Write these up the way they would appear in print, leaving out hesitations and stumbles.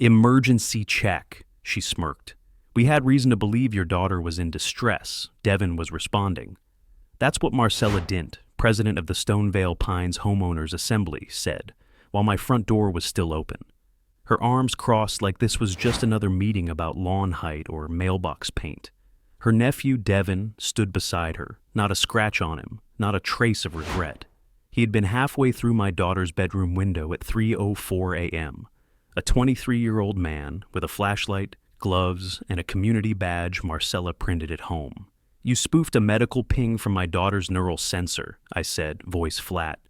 Emergency check, she smirked. We had reason to believe your daughter was in distress, Devin was responding. That's what Marcella Dint, president of the Stonevale Pines Homeowners Assembly, said, while my front door was still open. Her arms crossed like this was just another meeting about lawn height or mailbox paint. Her nephew, Devin, stood beside her, not a scratch on him, not a trace of regret. He had been halfway through my daughter's bedroom window at 3:04 a.m., a 23-year-old man with a flashlight, gloves, and a community badge Marcella printed at home. You spoofed a medical ping from my daughter's neural sensor, I said, voice flat.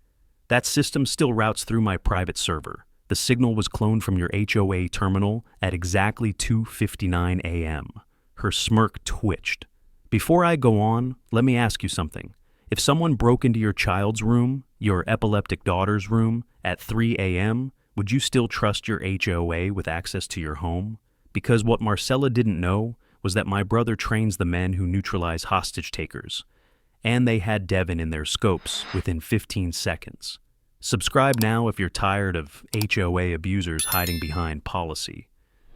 That system still routes through my private server. The signal was cloned from your HOA terminal at exactly 2:59 a.m. Her smirk twitched. Before I go on, let me ask you something. If someone broke into your child's room, your epileptic daughter's room, at 3 a.m., would you still trust your HOA with access to your home? Because what Marcella didn't know was that my brother trains the men who neutralize hostage takers, and they had Devin in their scopes within 15 seconds. Subscribe now if you're tired of HOA abusers hiding behind policy.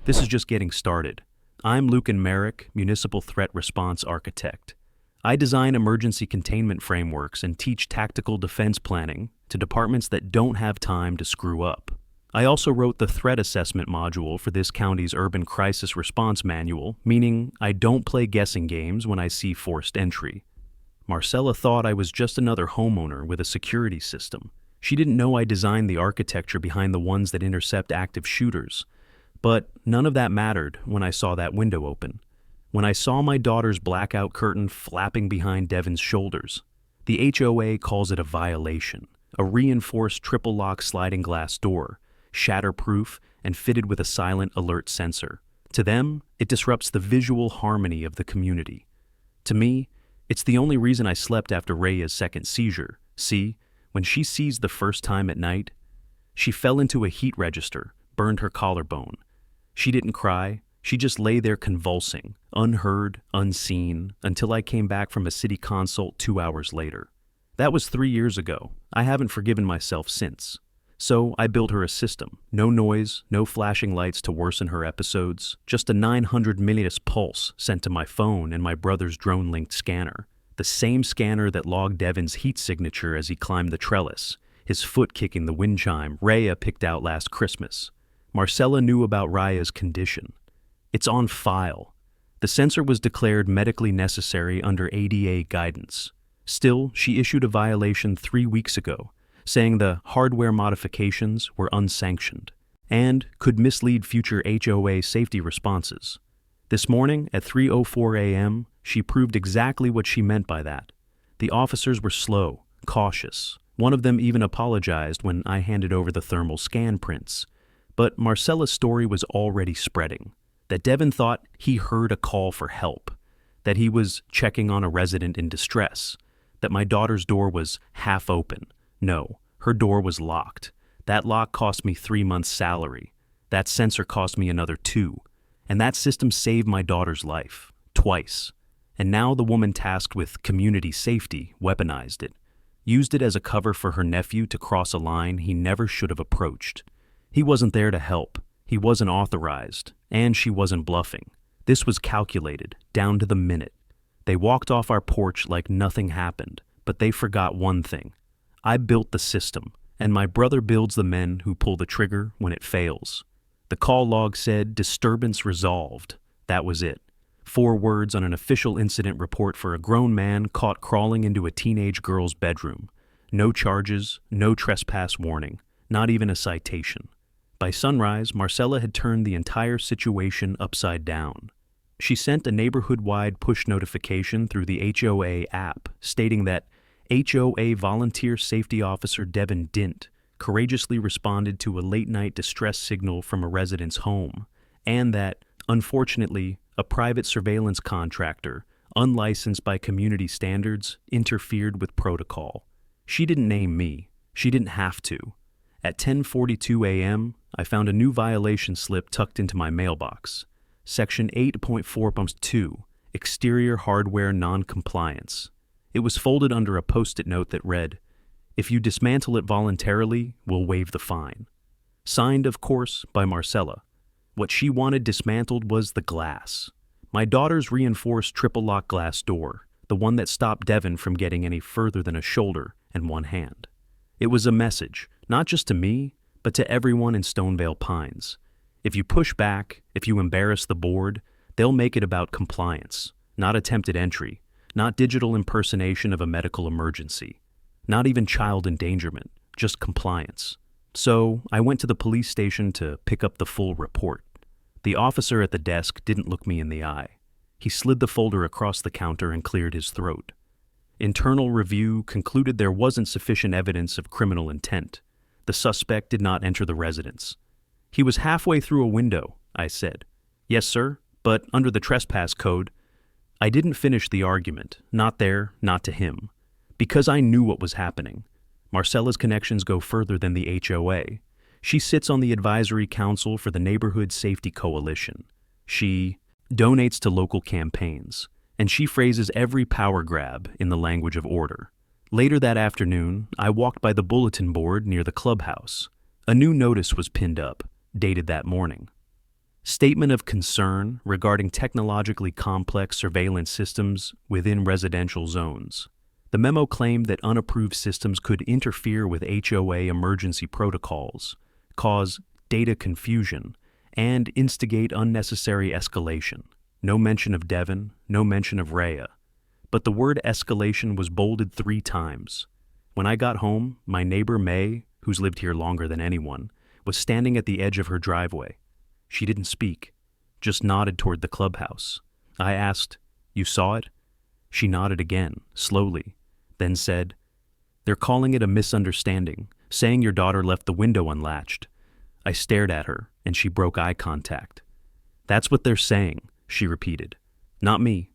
This is just getting started. I'm Lucan Merrick, Municipal Threat Response Architect. I design emergency containment frameworks and teach tactical defense planning to departments that don't have time to screw up. I also wrote the threat assessment module for this county's urban crisis response manual, meaning I don't play guessing games when I see forced entry. Marcella thought I was just another homeowner with a security system. She didn't know I designed the architecture behind the ones that intercept active shooters. But none of that mattered when I saw that window open. When I saw my daughter's blackout curtain flapping behind Devin's shoulders. The HOA calls it a violation, a reinforced triple-lock sliding glass door, shatterproof and fitted with a silent alert sensor. To them, it disrupts the visual harmony of the community. To me, it's the only reason I slept after Raya's second seizure. See, when she seized the first time at night, she fell into a heat register, burned her collarbone. She didn't cry, she just lay there convulsing, unheard, unseen, until I came back from a city consult 2 hours later. That was 3 years ago. I haven't forgiven myself since. So I built her a system. No noise, no flashing lights to worsen her episodes, just a 900 millis pulse sent to my phone and my brother's drone-linked scanner. The same scanner that logged Devin's heat signature as he climbed the trellis, his foot kicking the wind chime Raya picked out last Christmas. Marcella knew about Raya's condition. It's on file. The sensor was declared medically necessary under ADA guidance. Still, she issued a violation 3 weeks ago, saying the hardware modifications were unsanctioned and could mislead future HOA safety responses. This morning at 3:04 a.m., she proved exactly what she meant by that. The officers were slow, cautious. One of them even apologized when I handed over the thermal scan prints. But Marcella's story was already spreading. That Devin thought he heard a call for help. That he was checking on a resident in distress. That my daughter's door was half open. No, her door was locked. That lock cost me 3 months' salary. That sensor cost me another 2. And that system saved my daughter's life. Twice. And now the woman tasked with community safety weaponized it. Used it as a cover for her nephew to cross a line he never should have approached. He wasn't there to help. He wasn't authorized. And she wasn't bluffing. This was calculated, down to the minute. They walked off our porch like nothing happened, but they forgot one thing. I built the system, and my brother builds the men who pull the trigger when it fails. The call log said, "Disturbance resolved." That was it. 4 words on an official incident report for a grown man caught crawling into a teenage girl's bedroom. No charges, no trespass warning, not even a citation. By sunrise, Marcella had turned the entire situation upside down. She sent a neighborhood-wide push notification through the HOA app stating that HOA Volunteer Safety Officer Devin Dint courageously responded to a late-night distress signal from a resident's home, and that, unfortunately, a private surveillance contractor, unlicensed by community standards, interfered with protocol. She didn't name me. She didn't have to. At 10:42 a.m., I found a new violation slip tucked into my mailbox. Section 8.4.2, Exterior Hardware Non-Compliance. It was folded under a post-it note that read, "If you dismantle it voluntarily, we'll waive the fine." Signed, of course, by Marcella. What she wanted dismantled was the glass. My daughter's reinforced triple lock glass door, the one that stopped Devin from getting any further than a shoulder and one hand. It was a message, not just to me, but to everyone in Stonevale Pines. If you push back, if you embarrass the board, they'll make it about compliance, not attempted entry, not digital impersonation of a medical emergency, not even child endangerment, just compliance. So I went to the police station to pick up the full report. The officer at the desk didn't look me in the eye. He slid the folder across the counter and cleared his throat. Internal review concluded there wasn't sufficient evidence of criminal intent. The suspect did not enter the residence. He was halfway through a window, I said. Yes, sir, but under the trespass code. I didn't finish the argument, not there, not to him, because I knew what was happening. Marcella's connections go further than the HOA. She sits on the advisory council for the Neighborhood Safety Coalition. She donates to local campaigns, and she phrases every power grab in the language of order. Later that afternoon, I walked by the bulletin board near the clubhouse. A new notice was pinned up, dated that morning. Statement of concern regarding technologically complex surveillance systems within residential zones. The memo claimed that unapproved systems could interfere with HOA emergency protocols, cause data confusion, and instigate unnecessary escalation. No mention of Devin, no mention of Rhea. But the word escalation was bolded 3 times. When I got home, my neighbor May, who's lived here longer than anyone, was standing at the edge of her driveway. She didn't speak, just nodded toward the clubhouse. I asked, "You saw it?" She nodded again, slowly, then said, "They're calling it a misunderstanding, saying your daughter left the window unlatched." I stared at her, and she broke eye contact. "That's what they're saying," she repeated. "Not me."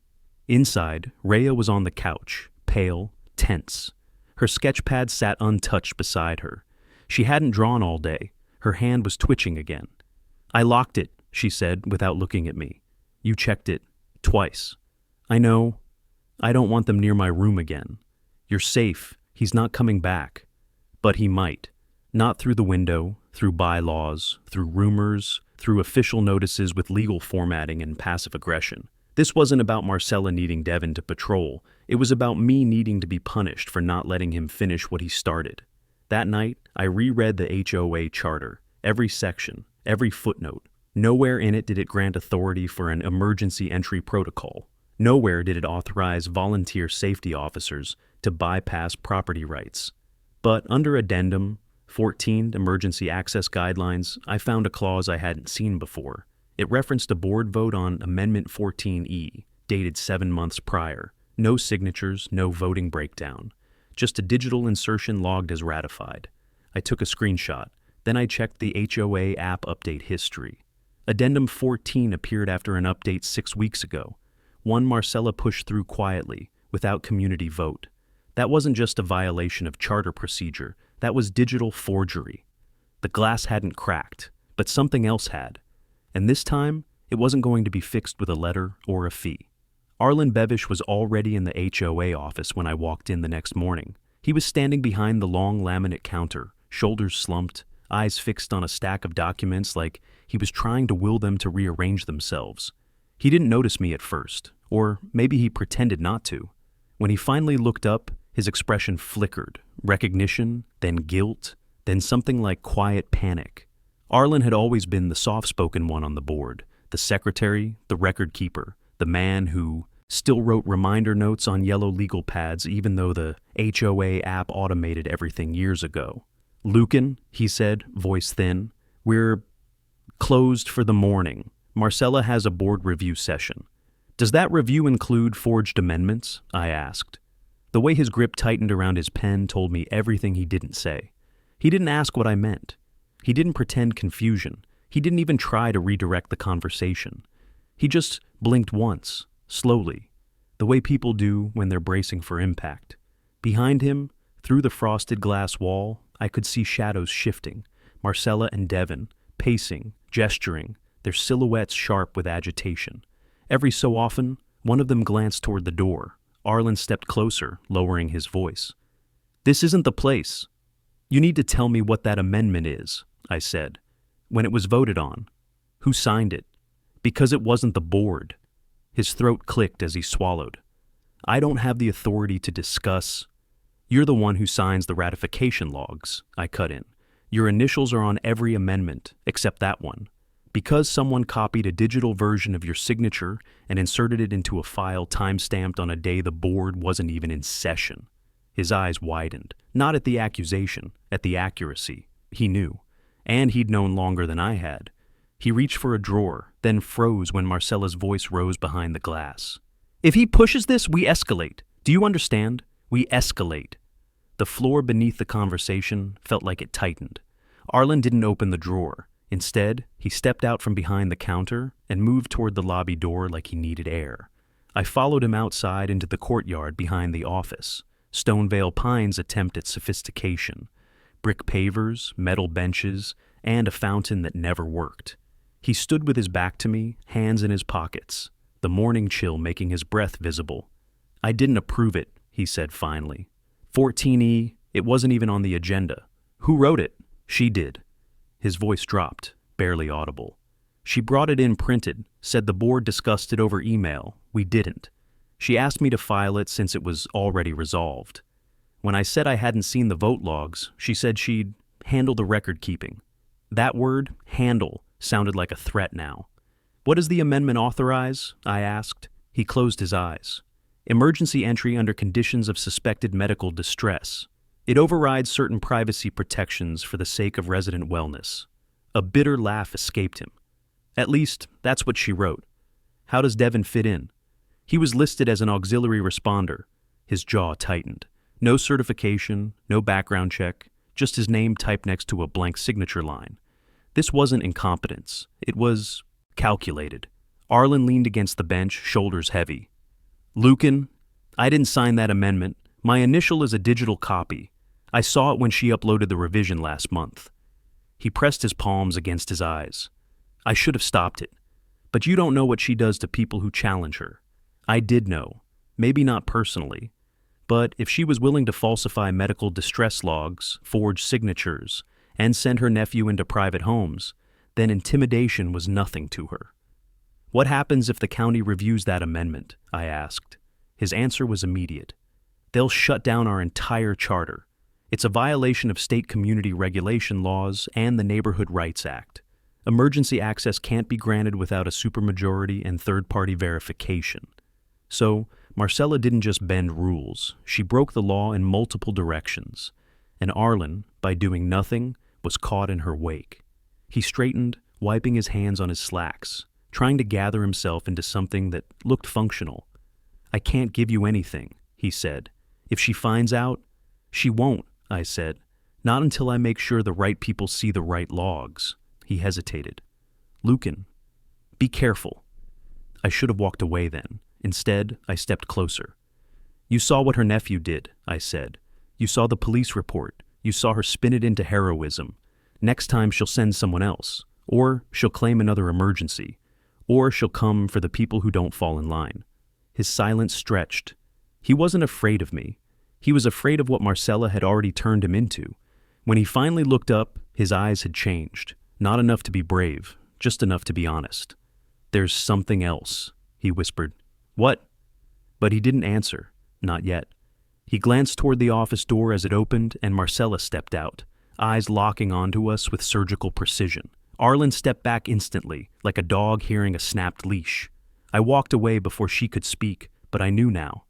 Inside, Rhea was on the couch, pale, tense. Her sketch pad sat untouched beside her. She hadn't drawn all day. Her hand was twitching again. "I locked it," she said without looking at me. "You checked it. Twice." "I know. I don't want them near my room again." "You're safe. He's not coming back." "But he might. Not through the window, through bylaws, through rumors, through official notices with legal formatting and passive aggression. This wasn't about Marcella needing Devin to patrol. It was about me needing to be punished for not letting him finish what he started. That night, I reread the HOA charter, every section, every footnote. Nowhere in it did it grant authority for an emergency entry protocol. Nowhere did it authorize volunteer safety officers to bypass property rights. But under Addendum 14 Emergency Access Guidelines, I found a clause I hadn't seen before. It referenced a board vote on Amendment 14E, dated 7 months prior. No signatures, no voting breakdown. Just a digital insertion logged as ratified. I took a screenshot. Then I checked the HOA app update history. Addendum 14 appeared after an update 6 weeks ago. One Marcella pushed through quietly, without community vote. That wasn't just a violation of charter procedure. That was digital forgery. The glass hadn't cracked, but something else had. And this time, it wasn't going to be fixed with a letter or a fee. Arlen Bevish was already in the HOA office when I walked in the next morning. He was standing behind the long laminate counter, shoulders slumped, eyes fixed on a stack of documents like he was trying to will them to rearrange themselves. He didn't notice me at first, or maybe he pretended not to. When he finally looked up, his expression flickered, recognition, then guilt, then something like quiet panic. Arlen had always been the soft-spoken one on the board, the secretary, the record keeper, the man who still wrote reminder notes on yellow legal pads even though the HOA app automated everything years ago. "Lucan," he said, voice thin, "we're closed for the morning. Marcella has a board review session." "Does that review include forged amendments?" I asked. The way his grip tightened around his pen told me everything he didn't say. He didn't ask what I meant. He didn't pretend confusion. He didn't even try to redirect the conversation. He just blinked once, slowly, the way people do when they're bracing for impact. Behind him, through the frosted glass wall, I could see shadows shifting, Marcella and Devin, pacing, gesturing, their silhouettes sharp with agitation. Every so often, one of them glanced toward the door. Arlen stepped closer, lowering his voice. "This isn't the place. You need to tell me what that amendment is," I said. "When it was voted on." Who signed it? Because it wasn't the board. His throat clicked as he swallowed. I don't have the authority to discuss. You're the one who signs the ratification logs, I cut in. Your initials are on every amendment, except that one. Because someone copied a digital version of your signature and inserted it into a file time-stamped on a day the board wasn't even in session. His eyes widened, not at the accusation, at the accuracy. He knew. And he'd known longer than I had. He reached for a drawer, then froze when Marcella's voice rose behind the glass. If he pushes this, we escalate. Do you understand? We escalate. The floor beneath the conversation felt like it tightened. Arlen didn't open the drawer. Instead, he stepped out from behind the counter and moved toward the lobby door like he needed air. I followed him outside into the courtyard behind the office. Stonevale Pines' attempt at sophistication. Brick pavers, metal benches, and a fountain that never worked. He stood with his back to me, hands in his pockets, the morning chill making his breath visible. I didn't approve it, he said finally. 14E, it wasn't even on the agenda. Who wrote it? She did. His voice dropped, barely audible. She brought it in printed, said the board discussed it over email. We didn't. She asked me to file it since it was already resolved. When I said I hadn't seen the vote logs, she said she'd handle the record keeping. That word, handle, sounded like a threat now. What does the amendment authorize? I asked. He closed his eyes. Emergency entry under conditions of suspected medical distress. It overrides certain privacy protections for the sake of resident wellness. A bitter laugh escaped him. At least, that's what she wrote. How does Devin fit in? He was listed as an auxiliary responder. His jaw tightened. No certification, no background check, just his name typed next to a blank signature line. This wasn't incompetence. It was calculated. Arlen leaned against the bench, shoulders heavy. Lucan, I didn't sign that amendment. My initial is a digital copy. I saw it when she uploaded the revision last month. He pressed his palms against his eyes. I should have stopped it. But you don't know what she does to people who challenge her. I did know. Maybe not personally. But if she was willing to falsify medical distress logs, forge signatures, and send her nephew into private homes, then intimidation was nothing to her. What happens if the county reviews that amendment? I asked. His answer was immediate. They'll shut down our entire charter. It's a violation of state community regulation laws and the Neighborhood Rights Act. Emergency access can't be granted without a supermajority and third-party verification. So, Marcella didn't just bend rules, she broke the law in multiple directions. And Arlen, by doing nothing, was caught in her wake. He straightened, wiping his hands on his slacks, trying to gather himself into something that looked functional. I can't give you anything, he said. If she finds out, she won't, I said. Not until I make sure the right people see the right logs. He hesitated. Lucan, be careful. I should have walked away then. Instead, I stepped closer. You saw what her nephew did, I said. You saw the police report. You saw her spin it into heroism. Next time she'll send someone else. Or she'll claim another emergency. Or she'll come for the people who don't fall in line. His silence stretched. He wasn't afraid of me. He was afraid of what Marcella had already turned him into. When he finally looked up, his eyes had changed. Not enough to be brave, just enough to be honest. There's something else, he whispered. What? But he didn't answer. Not yet. He glanced toward the office door as it opened, and Marcella stepped out, eyes locking onto us with surgical precision. Arlen stepped back instantly, like a dog hearing a snapped leash. I walked away before she could speak, but I knew now.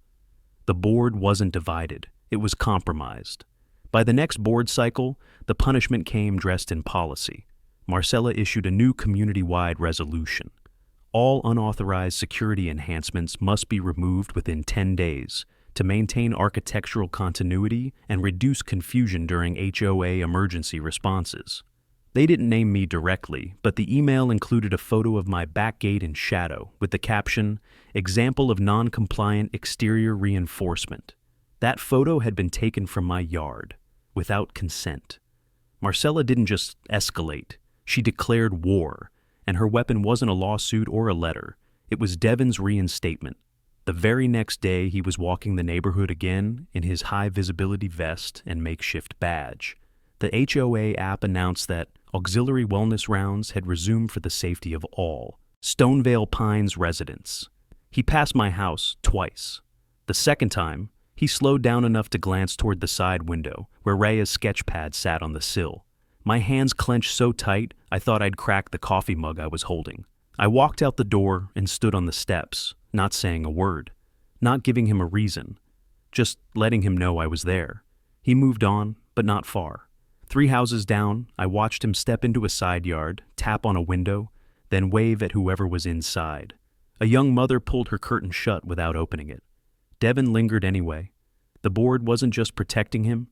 The board wasn't divided. It was compromised. By the next board cycle, the punishment came dressed in policy. Marcella issued a new community-wide resolution. All unauthorized security enhancements must be removed within 10 days to maintain architectural continuity and reduce confusion during HOA emergency responses. They didn't name me directly, but the email included a photo of my back gate in shadow with the caption, "Example of non-compliant exterior reinforcement." That photo had been taken from my yard, without consent. Marcella didn't just escalate, she declared war. And her weapon wasn't a lawsuit or a letter. It was Devin's reinstatement. The very next day, he was walking the neighborhood again in his high-visibility vest and makeshift badge. The HOA app announced that Auxiliary wellness rounds had resumed for the safety of all Stonevale Pines residents. He passed my house twice. The second time, he slowed down enough to glance toward the side window, where Raya's sketchpad sat on the sill. My hands clenched so tight, I thought I'd crack the coffee mug I was holding. I walked out the door and stood on the steps, not saying a word, not giving him a reason, just letting him know I was there. He moved on, but not far. 3 houses down, I watched him step into a side yard, tap on a window, then wave at whoever was inside. A young mother pulled her curtain shut without opening it. Devin lingered anyway. The board wasn't just protecting him,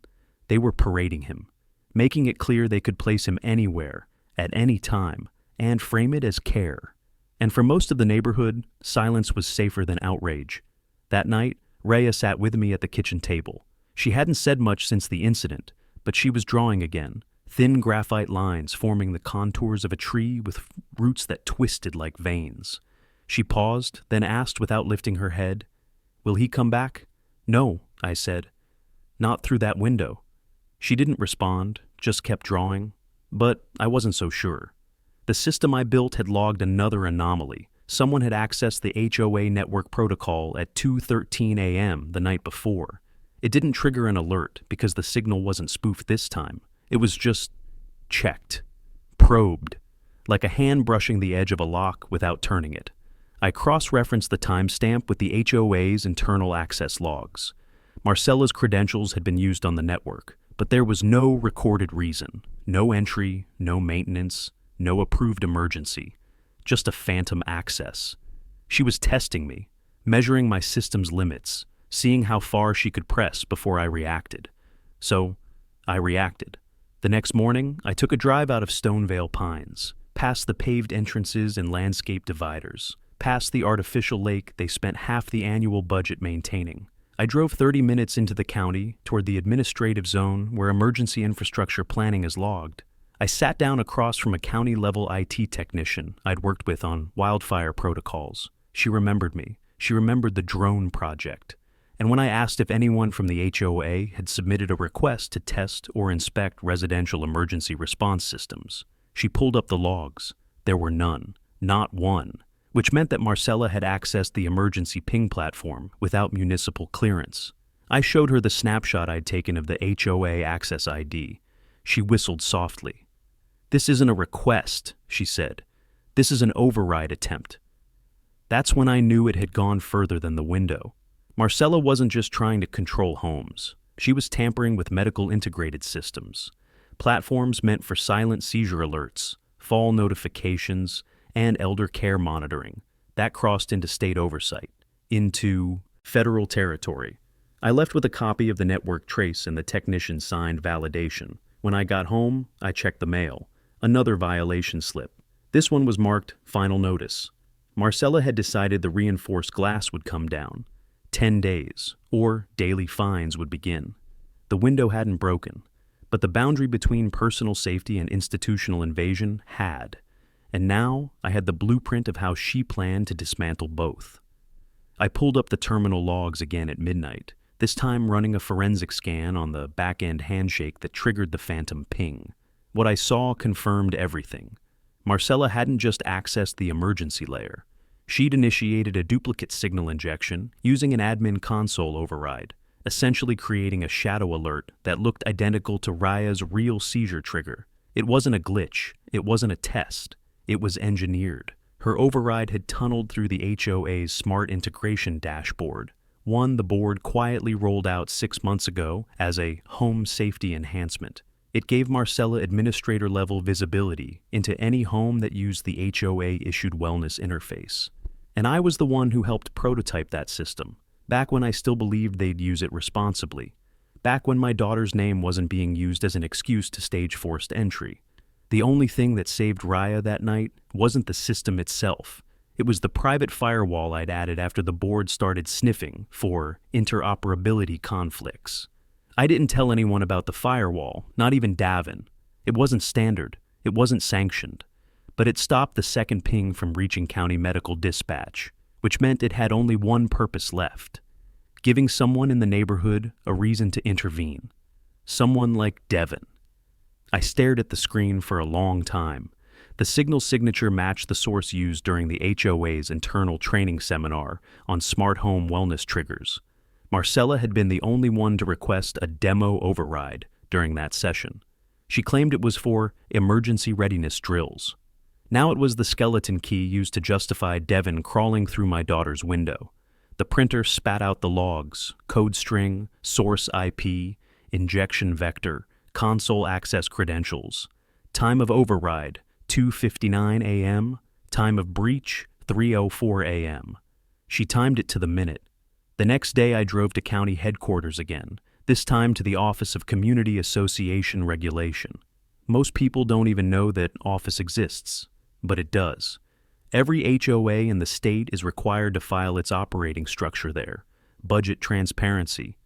they were parading him, making it clear they could place him anywhere, at any time, and frame it as care. And for most of the neighborhood, silence was safer than outrage. That night, Rhea sat with me at the kitchen table. She hadn't said much since the incident, but she was drawing again, thin graphite lines forming the contours of a tree with roots that twisted like veins. She paused, then asked without lifting her head, "Will he come back?" "No," I said. "Not through that window." She didn't respond, just kept drawing, but I wasn't so sure. The system I built had logged another anomaly. Someone had accessed the HOA network protocol at 2:13 a.m. the night before. It didn't trigger an alert because the signal wasn't spoofed this time. It was just checked, probed, like a hand brushing the edge of a lock without turning it. I cross-referenced the timestamp with the HOA's internal access logs. Marcella's credentials had been used on the network, but there was no recorded reason, no entry, no maintenance, no approved emergency, just a phantom access. She was testing me, measuring my system's limits, seeing how far she could press before I reacted. So, I reacted. The next morning, I took a drive out of Stonevale Pines, past the paved entrances and landscape dividers, past the artificial lake they spent half the annual budget maintaining. I drove 30 minutes into the county toward the administrative zone where emergency infrastructure planning is logged. I sat down across from a county-level IT technician I'd worked with on wildfire protocols. She remembered me. She remembered the drone project. And when I asked if anyone from the HOA had submitted a request to test or inspect residential emergency response systems, she pulled up the logs. There were none, not one, which meant that Marcella had accessed the emergency ping platform without municipal clearance. I showed her the snapshot I'd taken of the HOA access ID. She whistled softly. "This isn't a request," she said. "This is an override attempt." That's when I knew it had gone further than the window. Marcella wasn't just trying to control homes. She was tampering with medical integrated systems, platforms meant for silent seizure alerts, fall notifications, and elder care monitoring. That crossed into state oversight, into federal territory. I left with a copy of the network trace and the technician signed validation. When I got home, I checked the mail. Another violation slip. This one was marked Final Notice. Marcella had decided the reinforced glass would come down. 10 days, or daily fines would begin. The window hadn't broken, but the boundary between personal safety and institutional invasion had. And now I had the blueprint of how she planned to dismantle both. I pulled up the terminal logs again at midnight, this time running a forensic scan on the back-end handshake that triggered the phantom ping. What I saw confirmed everything. Marcella hadn't just accessed the emergency layer. She'd initiated a duplicate signal injection using an admin console override, essentially creating a shadow alert that looked identical to Raya's real seizure trigger. It wasn't a glitch. It wasn't a test. It was engineered. Her override had tunneled through the HOA's smart integration dashboard, one the board quietly rolled out 6 months ago as a home safety enhancement. It gave Marcella administrator-level visibility into any home that used the HOA-issued wellness interface. And I was the one who helped prototype that system, back when I still believed they'd use it responsibly, back when my daughter's name wasn't being used as an excuse to stage forced entry. The only thing that saved Raya that night wasn't the system itself. It was the private firewall I'd added after the board started sniffing for interoperability conflicts. I didn't tell anyone about the firewall, not even Davin. It wasn't standard. It wasn't sanctioned. But it stopped the second ping from reaching county medical dispatch, which meant it had only one purpose left: giving someone in the neighborhood a reason to intervene. Someone like Devin. I stared at the screen for a long time. The signal signature matched the source used during the HOA's internal training seminar on smart home wellness triggers. Marcella had been the only one to request a demo override during that session. She claimed it was for emergency readiness drills. Now it was the skeleton key used to justify Devin crawling through my daughter's window. The printer spat out the logs: code string, source IP, injection vector, console access credentials. Time of override, 2:59 a.m. Time of breach, 3:04 a.m. She timed it to the minute. The next day I drove to county headquarters again, this time to the Office of Community Association Regulation. Most people don't even know that office exists, but it does. Every HOA in the state is required to file its operating structure there: budget transparency,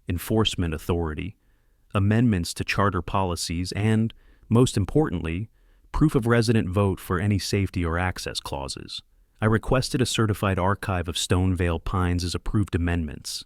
enforcement authority, amendments to charter policies, and, most importantly, proof of resident vote for any safety or access clauses. I requested a certified archive of Stonevale Pines' approved amendments.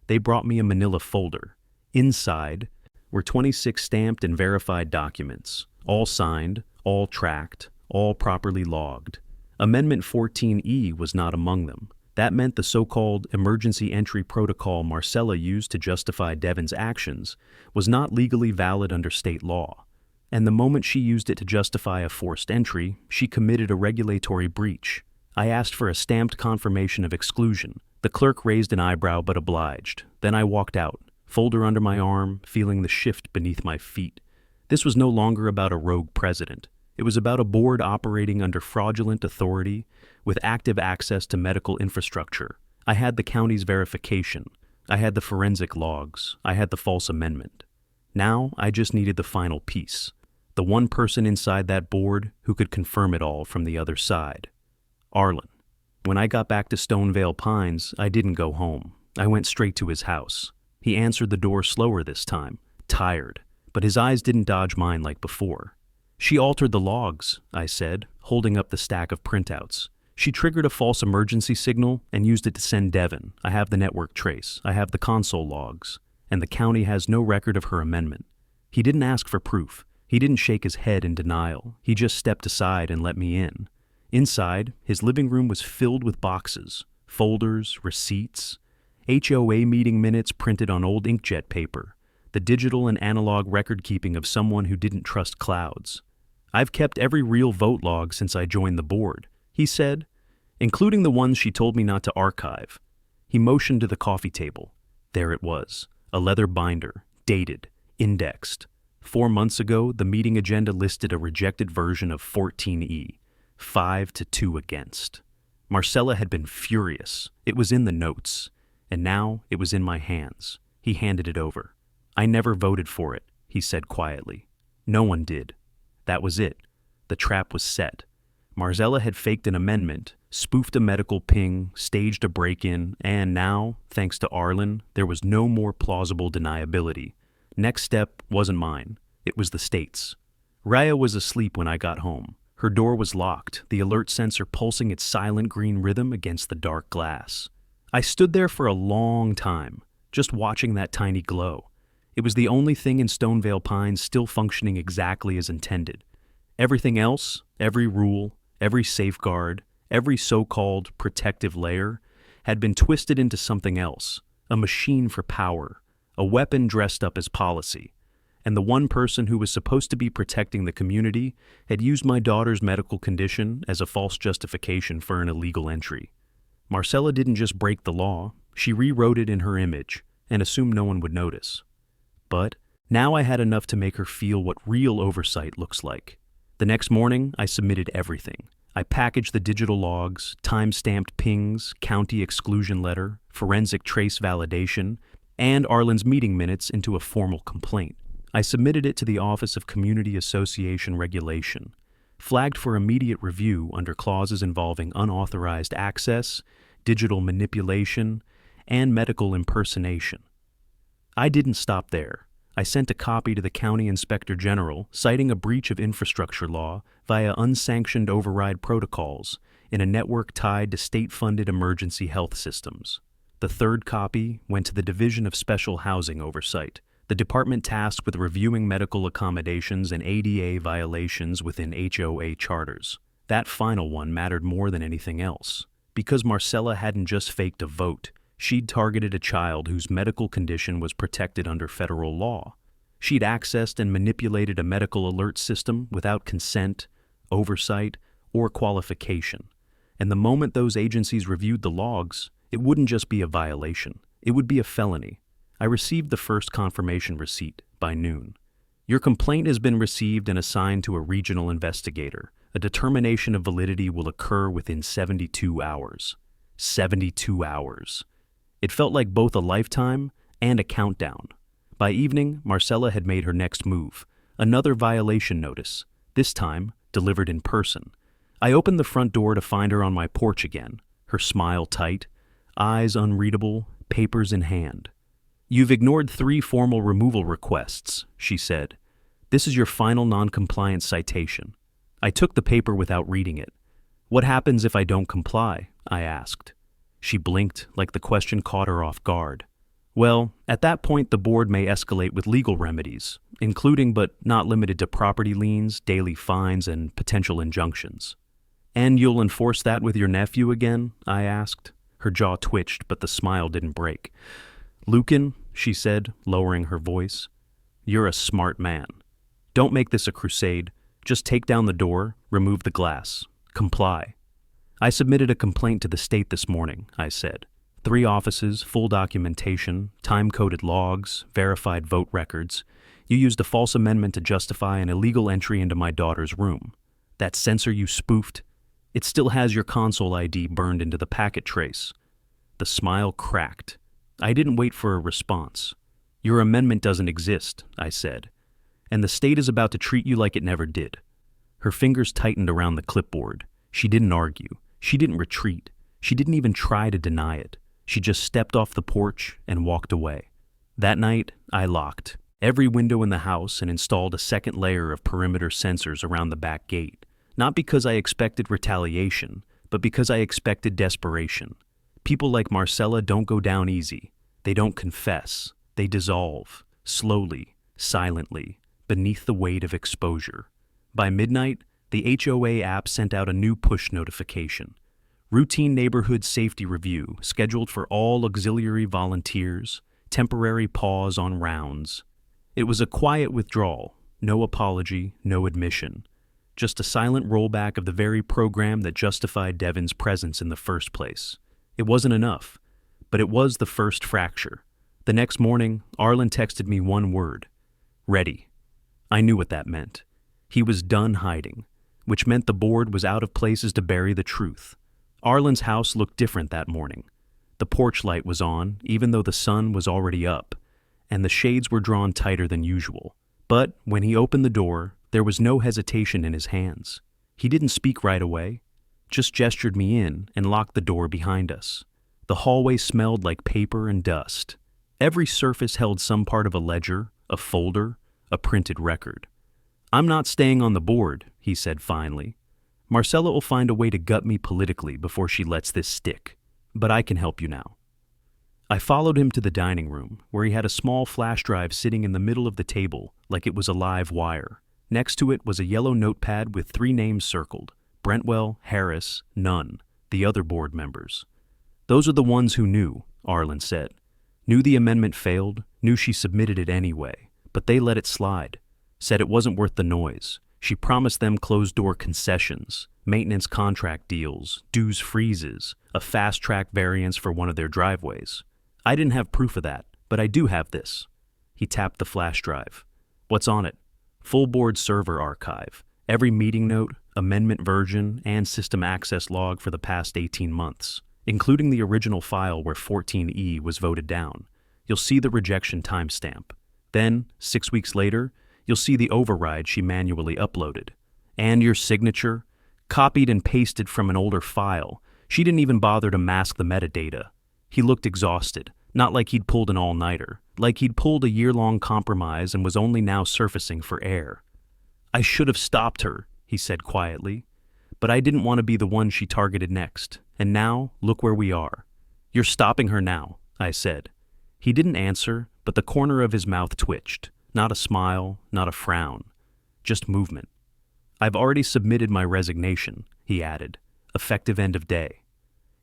They brought me a manila folder. Inside were 26 stamped and verified documents, all signed, all tracked, all properly logged. Amendment 14E was not among them. That meant the so-called emergency entry protocol Marcella used to justify Devin's actions was not legally valid under state law. And the moment she used it to justify a forced entry, she committed a regulatory breach. I asked for a stamped confirmation of exclusion. The clerk raised an eyebrow but obliged. Then I walked out, folder under my arm, feeling the shift beneath my feet. This was no longer about a rogue president. It was about a board operating under fraudulent authority with active access to medical infrastructure. I had the county's verification. I had the forensic logs. I had the false amendment. Now I just needed the final piece. The one person inside that board who could confirm it all from the other side. Arlen. When I got back to Stonevale Pines, I didn't go home. I went straight to his house. He answered the door slower this time, tired, but his eyes didn't dodge mine like before. "She altered the logs," I said, holding up the stack of printouts. "She triggered a false emergency signal and used it to send Devin. I have the network trace. I have the console logs. And the county has no record of her amendment." He didn't ask for proof. He didn't shake his head in denial. He just stepped aside and let me in. Inside, his living room was filled with boxes, folders, receipts, HOA meeting minutes printed on old inkjet paper, the digital and analog record-keeping of someone who didn't trust clouds. "I've kept every real vote log since I joined the board," he said, "including the ones she told me not to archive." He motioned to the coffee table. There it was, a leather binder, dated, indexed. 4 months ago, the meeting agenda listed a rejected version of 14E, 5-2 against. Marcella had been furious. It was in the notes, and now it was in my hands. He handed it over. "I never voted for it," he said quietly. "No one did." That was it. The trap was set. Marcella had faked an amendment, spoofed a medical ping, staged a break-in, and now, thanks to Arlen, there was no more plausible deniability. Next step wasn't mine. It was the state's. Raya was asleep when I got home. Her door was locked, the alert sensor pulsing its silent green rhythm against the dark glass. I stood there for a long time, just watching that tiny glow. It was the only thing in Stonevale Pines still functioning exactly as intended. Everything else, every rule, every safeguard, every so-called protective layer, had been twisted into something else, a machine for power, a weapon dressed up as policy. And the one person who was supposed to be protecting the community had used my daughter's medical condition as a false justification for an illegal entry. Marcella didn't just break the law, she rewrote it in her image and assumed no one would notice. But now I had enough to make her feel what real oversight looks like. The next morning, I submitted everything. I packaged the digital logs, time-stamped pings, county exclusion letter, forensic trace validation, and Arlen's meeting minutes into a formal complaint. I submitted it to the Office of Community Association Regulation, flagged for immediate review under clauses involving unauthorized access, digital manipulation, and medical impersonation. I didn't stop there. I sent a copy to the County Inspector General citing a breach of infrastructure law via unsanctioned override protocols in a network tied to state-funded emergency health systems. The third copy went to the Division of Special Housing Oversight, the department tasked with reviewing medical accommodations and ADA violations within HOA charters. That final one mattered more than anything else. Because Marcella hadn't just faked a vote, she'd targeted a child whose medical condition was protected under federal law. She'd accessed and manipulated a medical alert system without consent, oversight, or qualification. And the moment those agencies reviewed the logs, it wouldn't just be a violation, it would be a felony. I received the first confirmation receipt by noon. Your complaint has been received and assigned to a regional investigator. A determination of validity will occur within 72 hours. 72 hours. It felt like both a lifetime and a countdown. By evening, Marcella had made her next move. Another violation notice, this time delivered in person. I opened the front door to find her on my porch again, her smile tight, eyes unreadable, papers in hand. "You've ignored 3 formal removal requests," she said. "This is your final non-compliance citation." I took the paper without reading it. "What happens if I don't comply?" I asked. She blinked like the question caught her off guard. "Well, at that point the board may escalate with legal remedies, including but not limited to property liens, daily fines, and potential injunctions." "And you'll enforce that with your nephew again?" I asked. Her jaw twitched, but the smile didn't break. "Lucan," she said, lowering her voice, "you're a smart man. Don't make this a crusade. Just take down the door, remove the glass. Comply." "I submitted a complaint to the state this morning," I said. 3 offices, full documentation, time-coded logs, verified vote records. You used a false amendment to justify an illegal entry into my daughter's room. That sensor you spoofed, it still has your console ID burned into the packet trace." The smile cracked. I didn't wait for a response. "Your amendment doesn't exist," I said, "and the state is about to treat you like it never did." Her fingers tightened around the clipboard. She didn't argue. She didn't retreat. She didn't even try to deny it. She just stepped off the porch and walked away. That night, I locked every window in the house and installed a second layer of perimeter sensors around the back gate, not because I expected retaliation, but because I expected desperation. People like Marcella don't go down easy. They don't confess. They dissolve, slowly, silently, beneath the weight of exposure. By midnight, the HOA app sent out a new push notification. Routine neighborhood safety review scheduled for all auxiliary volunteers, temporary pause on rounds. It was a quiet withdrawal, no apology, no admission. Just a silent rollback of the very program that justified Devin's presence in the first place. It wasn't enough, but it was the first fracture. The next morning, Arlen texted me one word: ready. I knew what that meant. He was done hiding, which meant the board was out of places to bury the truth. Arlen's house looked different that morning. The porch light was on, even though the sun was already up, and the shades were drawn tighter than usual. But when he opened the door, there was no hesitation in his hands. He didn't speak right away, just gestured me in and locked the door behind us. The hallway smelled like paper and dust. Every surface held some part of a ledger, a folder, a printed record. "I'm not staying on the board," he said finally. "Marcella will find a way to gut me politically before she lets this stick. But I can help you now." I followed him to the dining room, where he had a small flash drive sitting in the middle of the table like it was a live wire. Next to it was a yellow notepad with 3 names circled: Brentwell, Harris, Nunn, the other board members. "Those are the ones who knew," Arlen said. "Knew the amendment failed, knew she submitted it anyway, but they let it slide. Said it wasn't worth the noise. She promised them closed-door concessions, maintenance contract deals, dues freezes, a fast-track variance for one of their driveways. I didn't have proof of that, but I do have this." He tapped the flash drive. "What's on it?" "Full board server archive. Every meeting note, amendment version, and system access log for the past 18 months, including the original file where 14E was voted down. You'll see the rejection timestamp. Then, 6 weeks later, you'll see the override she manually uploaded. And your signature, copied and pasted from an older file. She didn't even bother to mask the metadata." He looked exhausted, not like he'd pulled an all-nighter, like he'd pulled a year-long compromise and was only now surfacing for air. "I should have stopped her," he said quietly. "But I didn't want to be the one she targeted next. And now, look where we are." "You're stopping her now," I said. He didn't answer, but the corner of his mouth twitched. Not a smile, not a frown, just movement. "I've already submitted my resignation," he added. "Effective end of day."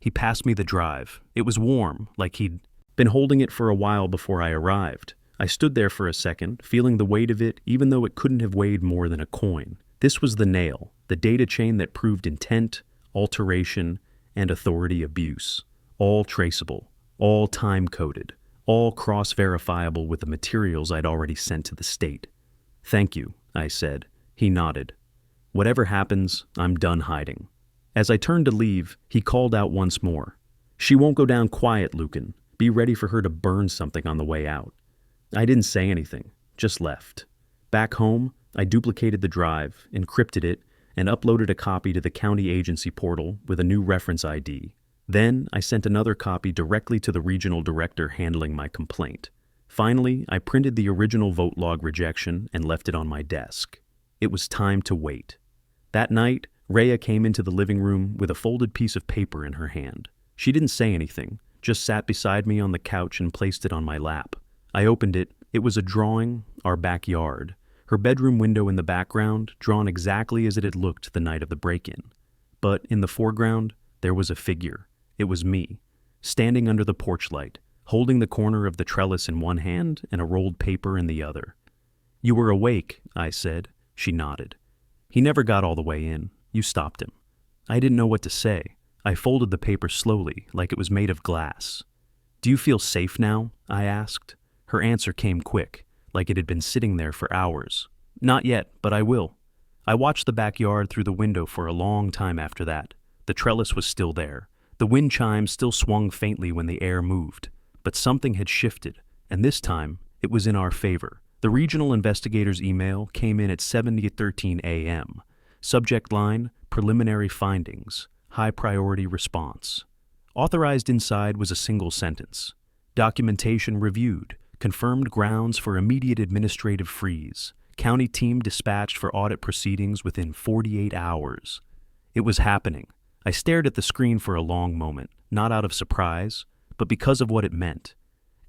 He passed me the drive. It was warm, like he'd been holding it for a while before I arrived. I stood there for a second, feeling the weight of it, even though it couldn't have weighed more than a coin. This was the nail, the data chain that proved intent, alteration, and authority abuse. All traceable, all time-coded, all cross-verifiable with the materials I'd already sent to the state. "Thank you," I said. He nodded. "Whatever happens, I'm done hiding." As I turned to leave, he called out once more. "She won't go down quiet, Lucan. Be ready for her to burn something on the way out." I didn't say anything, just left. Back home, I duplicated the drive, encrypted it, and uploaded a copy to the county agency portal with a new reference ID. Then, I sent another copy directly to the regional director handling my complaint. Finally, I printed the original vote log rejection and left it on my desk. It was time to wait. That night, Rhea came into the living room with a folded piece of paper in her hand. She didn't say anything, just sat beside me on the couch and placed it on my lap. I opened it. It was a drawing, our backyard. Her bedroom window in the background, drawn exactly as it had looked the night of the break-in. But in the foreground, there was a figure. It was me, standing under the porch light, holding the corner of the trellis in one hand and a rolled paper in the other. "You were awake," I said. She nodded. "He never got all the way in. You stopped him." I didn't know what to say. I folded the paper slowly, like it was made of glass. "Do you feel safe now?" I asked. Her answer came quick, like it had been sitting there for hours. "Not yet, but I will." I watched the backyard through the window for a long time after that. The trellis was still there. The wind chimes still swung faintly when the air moved. But something had shifted, and this time, it was in our favor. The regional investigator's email came in at 7:13 a.m. Subject line, preliminary findings, high priority response. Authorized inside was a single sentence. Documentation reviewed, confirmed grounds for immediate administrative freeze. County team dispatched for audit proceedings within 48 hours. It was happening. I stared at the screen for a long moment, not out of surprise, but because of what it meant.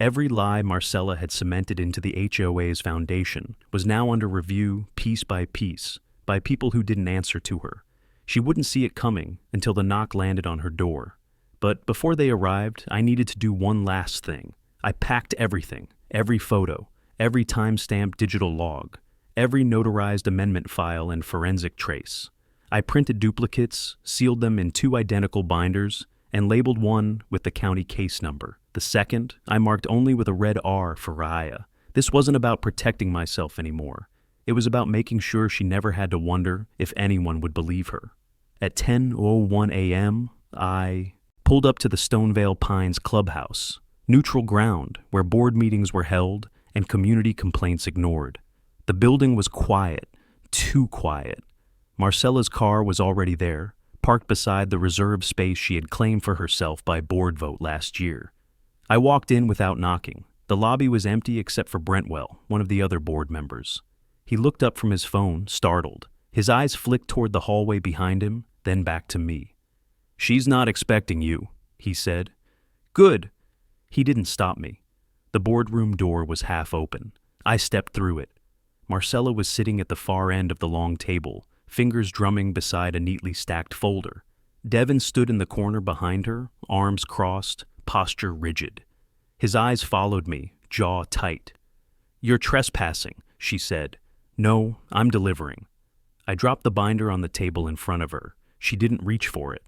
Every lie Marcella had cemented into the HOA's foundation was now under review piece by piece by people who didn't answer to her. She wouldn't see it coming until the knock landed on her door. But before they arrived, I needed to do one last thing. I packed everything, every photo, every time-stamped digital log, every notarized amendment file and forensic trace. I printed duplicates, sealed them in 2 identical binders, and labeled one with the county case number. The second, I marked only with a red R for Raya. This wasn't about protecting myself anymore. It was about making sure she never had to wonder if anyone would believe her. At 10:01 a.m., I pulled up to the Stonevale Pines clubhouse, neutral ground where board meetings were held and community complaints ignored. The building was quiet, too quiet. Marcella's car was already there, parked beside the reserved space she had claimed for herself by board vote last year. I walked in without knocking. The lobby was empty except for Brentwell, one of the other board members. He looked up from his phone, startled. His eyes flicked toward the hallway behind him, then back to me. "She's not expecting you," he said. "Good." He didn't stop me. The boardroom door was half open. I stepped through it. Marcella was sitting at the far end of the long table, fingers drumming beside a neatly stacked folder. Devin stood in the corner behind her, arms crossed, posture rigid. His eyes followed me, jaw tight. "You're trespassing," she said. "No, I'm delivering." I dropped the binder on the table in front of her. She didn't reach for it.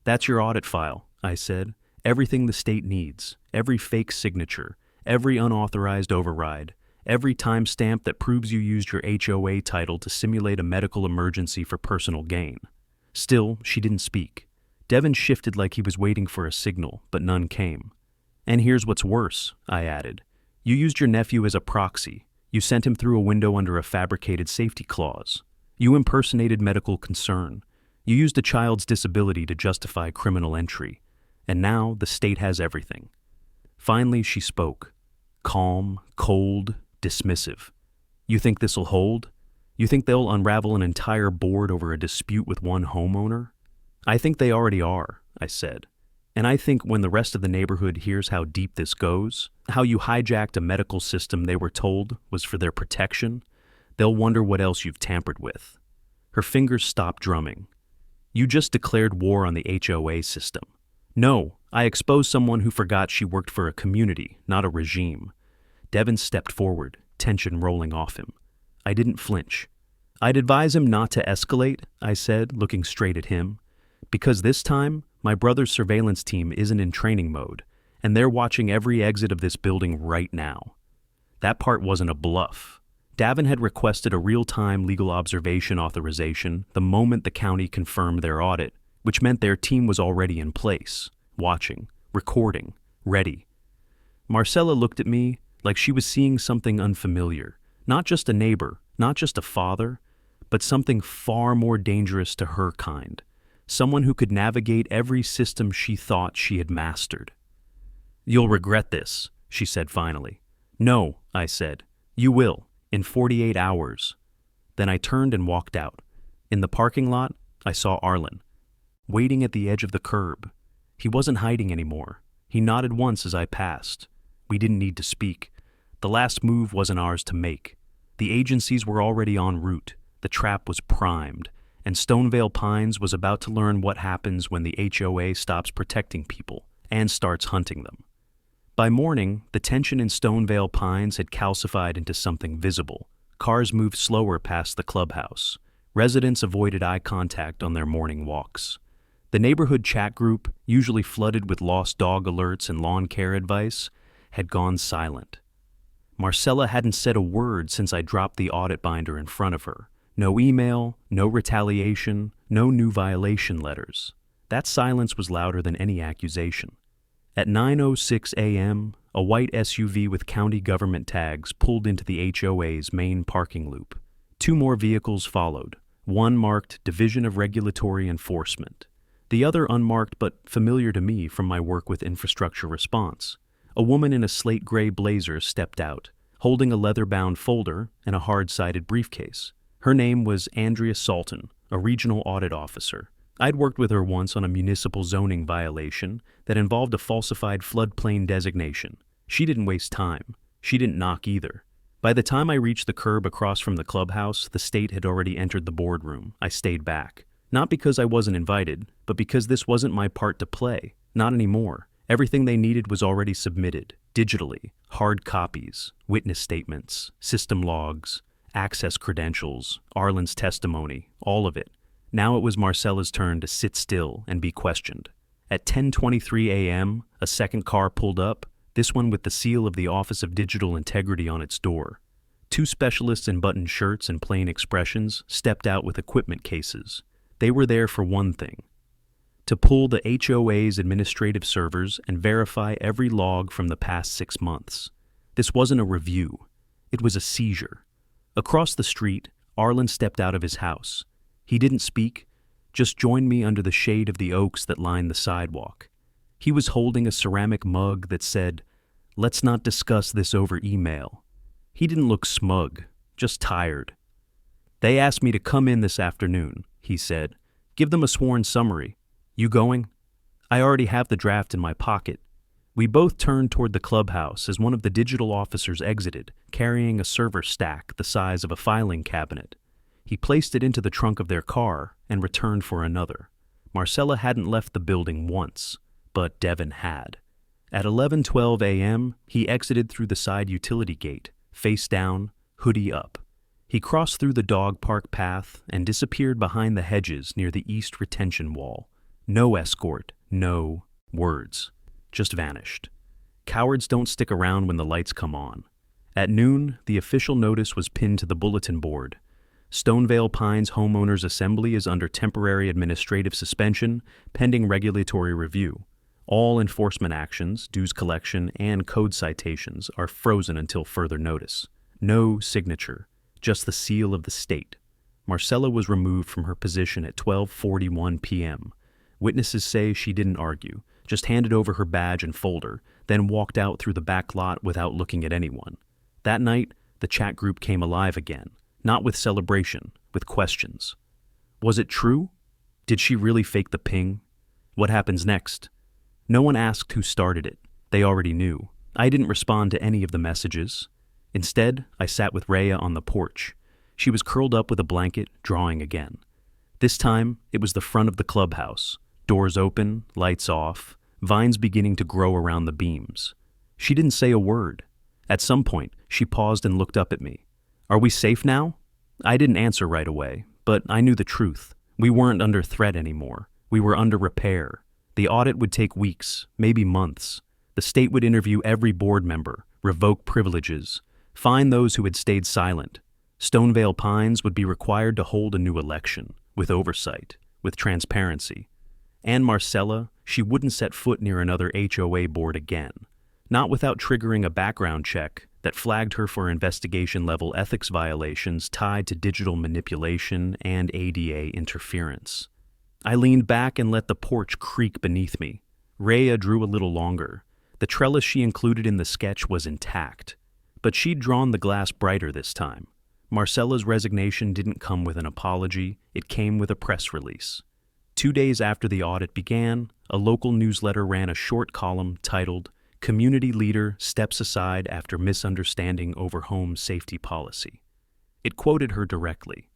"That's your audit file," I said. "Everything the state needs, every fake signature, every unauthorized override, every timestamp that proves you used your HOA title to simulate a medical emergency for personal gain." Still, she didn't speak. Devin shifted like he was waiting for a signal, but none came. "And here's what's worse," I added. "You used your nephew as a proxy. You sent him through a window under a fabricated safety clause. You impersonated medical concern. You used a child's disability to justify criminal entry. And now the state has everything." Finally, she spoke. Calm, cold, dismissive. "You think this'll hold? You think they'll unravel an entire board over a dispute with one homeowner?" "I think they already are," I said. And I think when the rest of the neighborhood hears how deep this goes, how you hijacked a medical system they were told was for their protection, they'll wonder what else you've tampered with. Her fingers stopped drumming. You just declared war on the HOA system. No, I exposed someone who forgot she worked for a community, not a regime. Devin stepped forward, tension rolling off him. I didn't flinch. I'd advise him not to escalate, I said, looking straight at him, because this time, my brother's surveillance team isn't in training mode, and they're watching every exit of this building right now. That part wasn't a bluff. Davin had requested a real-time legal observation authorization the moment the county confirmed their audit, which meant their team was already in place, watching, recording, ready. Marcella looked at me like she was seeing something unfamiliar, not just a neighbor, not just a father, but something far more dangerous to her kind. Someone who could navigate every system she thought she had mastered. "You'll regret this," she said finally. "No," I said. "You will, in 48 hours. Then I turned and walked out. In the parking lot, I saw Arlen, waiting at the edge of the curb. He wasn't hiding anymore. He nodded once as I passed. We didn't need to speak. The last move wasn't ours to make. The agencies were already en route. The trap was primed. And Stonevale Pines was about to learn what happens when the HOA stops protecting people and starts hunting them. By morning, the tension in Stonevale Pines had calcified into something visible. Cars moved slower past the clubhouse. Residents avoided eye contact on their morning walks. The neighborhood chat group, usually flooded with lost dog alerts and lawn care advice, had gone silent. Marcella hadn't said a word since I dropped the audit binder in front of her. No email, no retaliation, no new violation letters. That silence was louder than any accusation. At 9:06 a.m., a white SUV with county government tags pulled into the HOA's main parking loop. 2 more vehicles followed, one marked Division of Regulatory Enforcement, the other unmarked but familiar to me from my work with infrastructure response. A woman in a slate gray blazer stepped out, holding a leather-bound folder and a hard-sided briefcase. Her name was Andrea Salton, a regional audit officer. I'd worked with her once on a municipal zoning violation that involved a falsified floodplain designation. She didn't waste time. She didn't knock either. By the time I reached the curb across from the clubhouse, the state had already entered the boardroom. I stayed back. Not because I wasn't invited, but because this wasn't my part to play. Not anymore. Everything they needed was already submitted, digitally, hard copies, witness statements, system logs, access credentials, Arlen's testimony, all of it. Now it was Marcella's turn to sit still and be questioned. At 10:23 a.m., a second car pulled up, this one with the seal of the Office of Digital Integrity on its door. 2 specialists in buttoned shirts and plain expressions stepped out with equipment cases. They were there for one thing: to pull the HOA's administrative servers and verify every log from the past 6 months. This wasn't a review. It was a seizure. Across the street, Arlen stepped out of his house. He didn't speak, just joined me under the shade of the oaks that lined the sidewalk. He was holding a ceramic mug that said, "Let's not discuss this over email." He didn't look smug, just tired. "They asked me to come in this afternoon," he said. "Give them a sworn summary. You going?" "I already have the draft in my pocket." We both turned toward the clubhouse as one of the digital officers exited, carrying a server stack the size of a filing cabinet. He placed it into the trunk of their car and returned for another. Marcella hadn't left the building once, but Devin had. At 11:12 a.m., he exited through the side utility gate, face down, hoodie up. He crossed through the dog park path and disappeared behind the hedges near the east retention wall. No escort, no words. Just vanished. Cowards don't stick around when the lights come on. At noon, the official notice was pinned to the bulletin board. Stonevale Pines Homeowners Assembly is under temporary administrative suspension, pending regulatory review. All enforcement actions, dues collection, and code citations are frozen until further notice. No signature, just the seal of the state. Marcella was removed from her position at 12:41 p.m. Witnesses say she didn't argue, just handed over her badge and folder, then walked out through the back lot without looking at anyone. That night, the chat group came alive again, not with celebration, with questions. Was it true? Did she really fake the ping? What happens next? No one asked who started it. They already knew. I didn't respond to any of the messages. Instead, I sat with Rhea on the porch. She was curled up with a blanket, drawing again. This time, it was the front of the clubhouse. Doors open, lights off, vines beginning to grow around the beams. She didn't say a word. At some point, she paused and looked up at me. "Are we safe now?" I didn't answer right away, but I knew the truth. We weren't under threat anymore. We were under repair. The audit would take weeks, maybe months. The state would interview every board member, revoke privileges, fine those who had stayed silent. Stonevale Pines would be required to hold a new election, with oversight, with transparency. And Marcella, she wouldn't set foot near another HOA board again, not without triggering a background check that flagged her for investigation-level ethics violations tied to digital manipulation and ADA interference. I leaned back and let the porch creak beneath me. Rhea drew a little longer. The trellis she included in the sketch was intact, but she'd drawn the glass brighter this time. Marcella's resignation didn't come with an apology, it came with a press release. 2 days after the audit began, a local newsletter ran a short column titled, "Community Leader Steps Aside After Misunderstanding Over Home Safety Policy." It quoted her directly.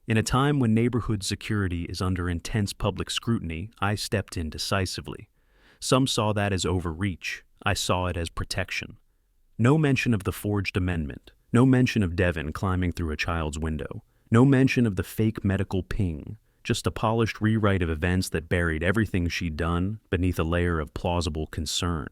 "In a time when neighborhood security is under intense public scrutiny, I stepped in decisively. Some saw that as overreach. I saw it as protection." No mention of the forged amendment. No mention of Devin climbing through a child's window. No mention of the fake medical ping. Just a polished rewrite of events that buried everything she'd done beneath a layer of plausible concern.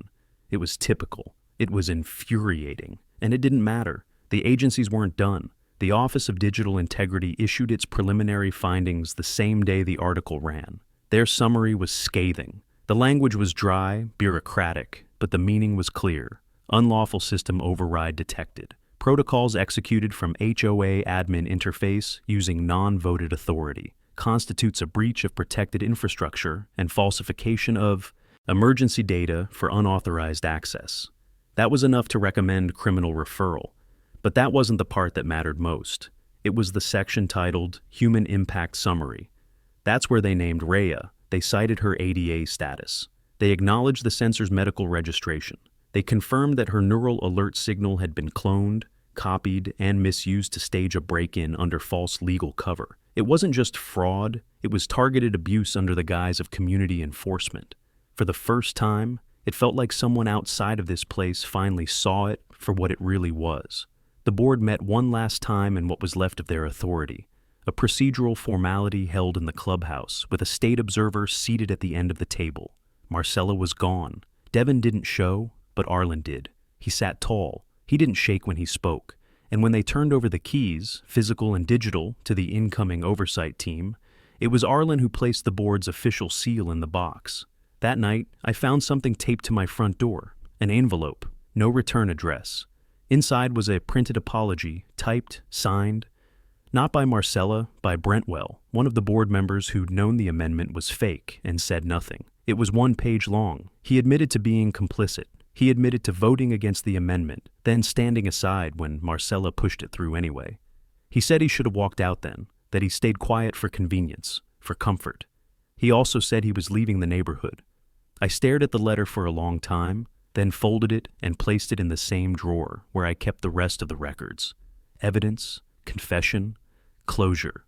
It was typical. It was infuriating. And it didn't matter. The agencies weren't done. The Office of Digital Integrity issued its preliminary findings the same day the article ran. Their summary was scathing. The language was dry, bureaucratic, but the meaning was clear. Unlawful system override detected. Protocols executed from HOA admin interface using non-voted authority. Constitutes a breach of protected infrastructure and falsification of emergency data for unauthorized access. That was enough to recommend criminal referral. But that wasn't the part that mattered most. It was the section titled Human Impact Summary. That's where they named Rhea. They cited her ADA status. They acknowledged the sensor's medical registration. They confirmed that her neural alert signal had been cloned, copied, and misused to stage a break-in under false legal cover. It wasn't just fraud, it was targeted abuse under the guise of community enforcement. For the first time, it felt like someone outside of this place finally saw it for what it really was. The board met one last time in what was left of their authority, a procedural formality held in the clubhouse with a state observer seated at the end of the table. Marcella was gone. Devin didn't show, but Arlen did. He sat tall. He didn't shake when he spoke. And when they turned over the keys, physical and digital, to the incoming oversight team, it was Arlen who placed the board's official seal in the box. That night, I found something taped to my front door, an envelope, no return address. Inside was a printed apology, typed, signed, not by Marcella, by Brentwell, one of the board members who'd known the amendment was fake and said nothing. It was 1 page long. He admitted to being complicit. He admitted to voting against the amendment, then standing aside when Marcella pushed it through anyway. He said he should have walked out then, that he stayed quiet for convenience, for comfort. He also said he was leaving the neighborhood. I stared at the letter for a long time, then folded it and placed it in the same drawer where I kept the rest of the records. Evidence, confession, closure.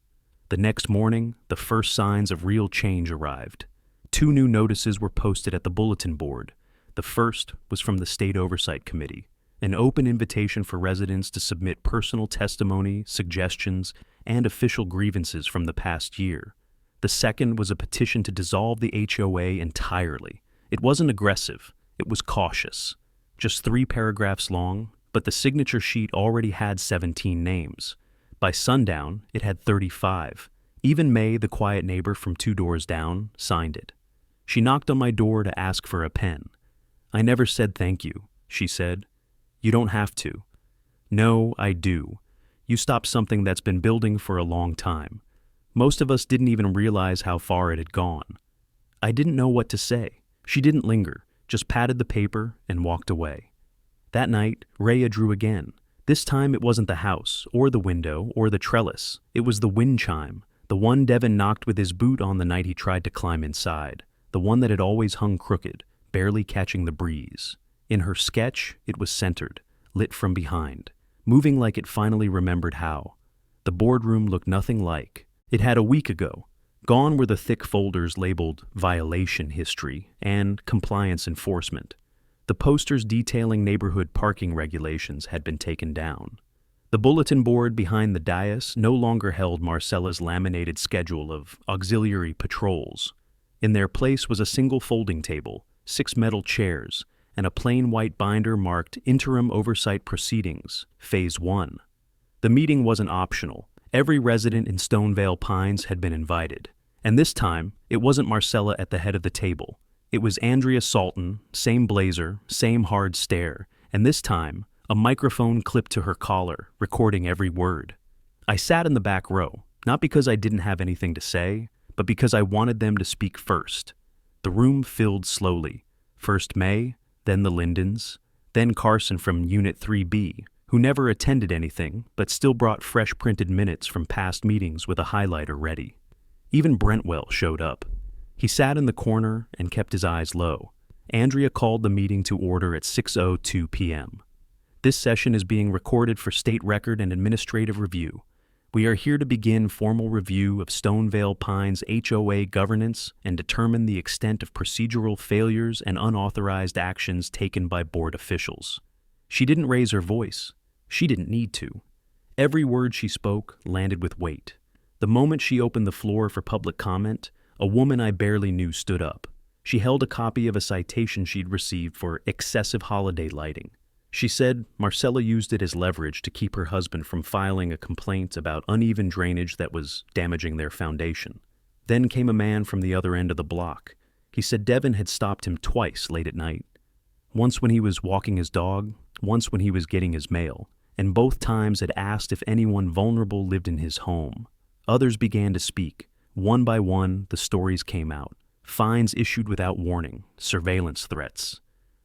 The next morning, the first signs of real change arrived. 2 new notices were posted at the bulletin board. The first was from the State Oversight Committee, an open invitation for residents to submit personal testimony, suggestions, and official grievances from the past year. The second was a petition to dissolve the HOA entirely. It wasn't aggressive, it was cautious. Just 3 paragraphs long, but the signature sheet already had 17 names. By sundown, it had 35. Even May, the quiet neighbor from 2 doors down, signed it. She knocked on my door to ask for a pen. "I never said thank you," she said. "You don't have to." "No, I do. You stopped something that's been building for a long time. Most of us didn't even realize how far it had gone." I didn't know what to say. She didn't linger, just patted the paper and walked away. That night, Rhea drew again. This time it wasn't the house, or the window, or the trellis. It was the wind chime, the one Devin knocked with his boot on the night he tried to climb inside, the one that had always hung crooked, barely catching the breeze. In her sketch, it was centered, lit from behind, moving like it finally remembered how. The boardroom looked nothing like it had a week ago. Gone were the thick folders labeled violation history and compliance enforcement. The posters detailing neighborhood parking regulations had been taken down. The bulletin board behind the dais no longer held Marcella's laminated schedule of auxiliary patrols. In their place was a single folding table, 6 metal chairs, and a plain white binder marked Interim Oversight Proceedings, Phase 1. The meeting wasn't optional. Every resident in Stonevale Pines had been invited. And this time, it wasn't Marcella at the head of the table. It was Andrea Salton, same blazer, same hard stare, and this time, a microphone clipped to her collar, recording every word. I sat in the back row, not because I didn't have anything to say, but because I wanted them to speak first. The room filled slowly. First May, then the Lindens, then Carson from Unit 3B, who never attended anything but still brought fresh printed minutes from past meetings with a highlighter ready. Even Brentwell showed up. He sat in the corner and kept his eyes low. Andrea called the meeting to order at 6:02 p.m. This session is being recorded for state record and administrative review. We are here to begin formal review of Stonevale Pines HOA governance and determine the extent of procedural failures and unauthorized actions taken by board officials. She didn't raise her voice. She didn't need to. Every word she spoke landed with weight. The moment she opened the floor for public comment, a woman I barely knew stood up. She held a copy of a citation she'd received for excessive holiday lighting. She said Marcella used it as leverage to keep her husband from filing a complaint about uneven drainage that was damaging their foundation. Then came a man from the other end of the block. He said Devin had stopped him twice late at night. Once when he was walking his dog, once when he was getting his mail, and both times had asked if anyone vulnerable lived in his home. Others began to speak. One by one, the stories came out. Fines issued without warning, surveillance threats.